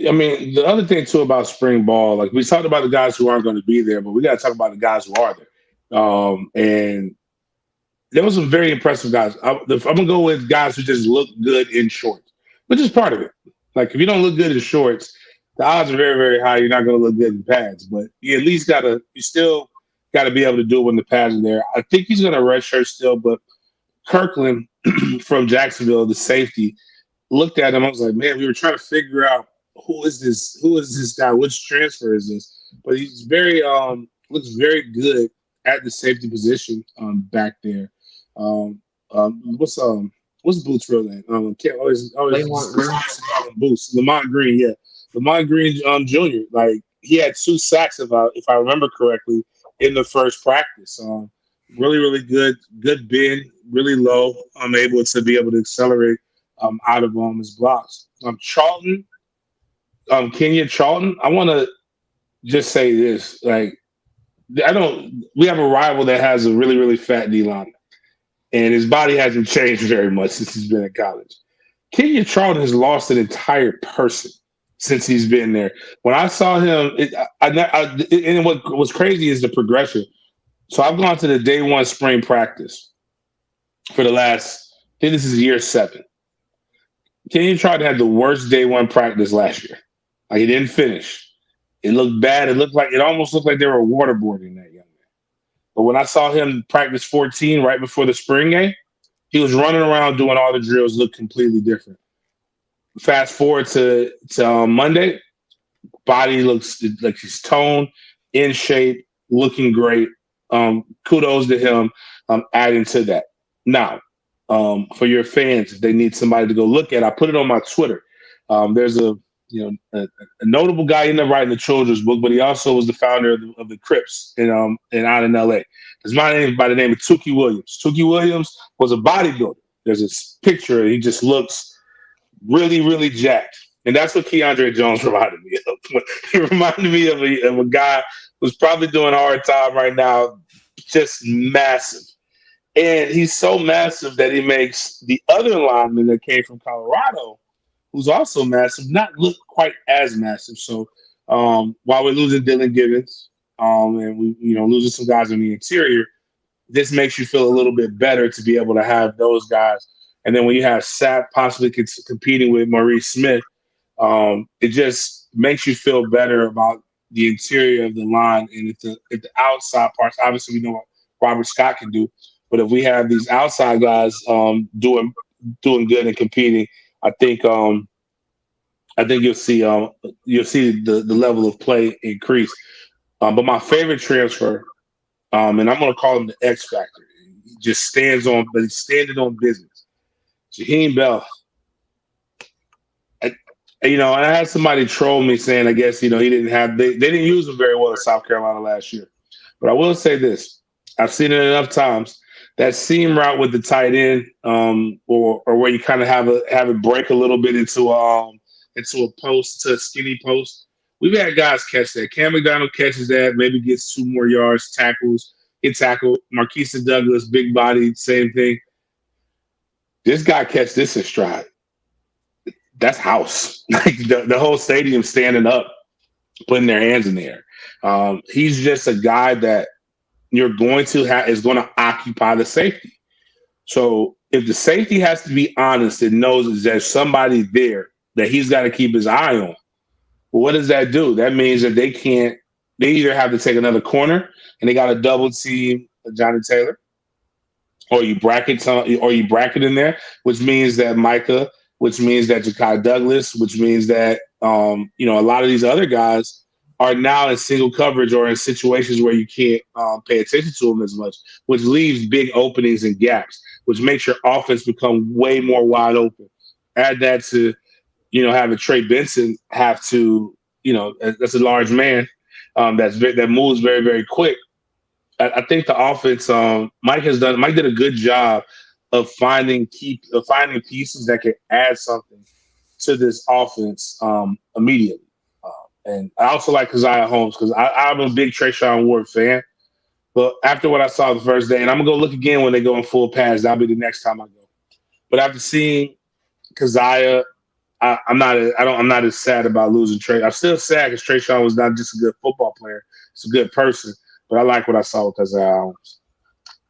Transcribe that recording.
I mean, the other thing too about spring ball, like we talked about the guys who aren't going to be there, but we got to talk about the guys who are there. And there was some very impressive guys. I'm gonna go with guys who just look good in shorts, which is part of it. Like if you don't look good in shorts, the odds are very, very high you're not gonna look good in pads. But you still gotta be able to do it when the pads are there. I think he's gonna redshirt still, but Kirkland from Jacksonville, the safety, looked at him. I was like, man, we were trying to figure out who is this? Who is this guy? Which transfer is this? But he's very looks very good at the safety position back there. Um, what's Boots' real name? Can't always Lamont Green. call him Boots. Lamont Green, yeah, Lamont Green Jr. Like he had 2 sacks if I remember correctly in the first practice. Really, really good bend, really low. I'm able to accelerate out of his blocks. Charlton, Kenya Charlton. I want to just say this, like I don't. We have a rival that has a really, really fat D line, and his body hasn't changed very much since he's been in college. Kenya Charlton has lost an entire person since he's been there. When I saw him, and what was crazy is the progression. So I've gone to the day one spring practice for the last, I think this is year 7. Kenya Charlton had the worst day one practice last year. Like he didn't finish. It looked bad. It almost looked like they were waterboarding that young man. But when I saw him practice 14 right before the spring game, he was running around doing all the drills, looked completely different. Fast forward to Monday, body looks like he's toned, in shape, looking great. Kudos to him adding to that. Now, for your fans, if they need somebody to go look at, I put it on my Twitter. There's a notable guy in there writing the children's book, but he also was the founder of the Crips in out in LA. There's my name by the name of Tukey Williams. Tukey Williams was a bodybuilder. There's this picture, and he just looks really, really jacked. And that's what Keandre Jones reminded me of. He reminded me of a guy who's probably doing a hard time right now, just massive. And he's so massive that he makes the other lineman that came from Colorado, who's also massive, not look quite as massive. So while we're losing Dylan Gibbons and we losing some guys in the interior, this makes you feel a little bit better to be able to have those guys. And then when you have Sapp possibly competing with Maurice Smith, it just makes you feel better about the interior of the line. And if the outside parts, obviously we know what Robert Scott can do, but if we have these outside guys doing good and competing, I think you'll see the level of play increase. But my favorite transfer, and I'm going to call him the X factor. He just stands on, but he's standing on business. Jaheim Bell. And I had somebody troll me saying, I guess, he didn't have, they didn't use him very well in South Carolina last year. But I will say this. I've seen it enough times. That seam route with the tight end, or where you kind of have it break a little bit into a post, to a skinny post. We've had guys catch that. Cam McDonald catches that, maybe gets 2 more yards, get tackled. Marquise Douglas, big body, same thing. This guy catch this in stride. That's house. Like the whole stadium standing up, putting their hands in the air. He's just a guy that you're going to have is going to occupy the safety. So if the safety has to be honest and knows there's somebody there that he's got to keep his eye on, well, what does that do? That means that they either have to take another corner and they got to double team Johnny Taylor, or you bracket in there, which means that Micah, which means that Ja'Kai Douglas, which means that a lot of these other guys are now in single coverage or in situations where you can't pay attention to them as much, which leaves big openings and gaps, which makes your offense become way more wide open. Add that to, having Trey Benson have to, that's a large man that moves very, very quick. I think the offense, Mike did a good job of finding pieces that can add something to this offense immediately. And I also like Keziah Holmes because I'm a big Trayshawn Ward fan. But after what I saw the first day, and I'm going to go look again when they go in full pads, that'll be the next time I go. But after seeing Keziah I'm not as sad about losing Trey. I'm still sad because Trayshawn was not just a good football player; he's a good person. But I like what I saw with Isaiah Owens.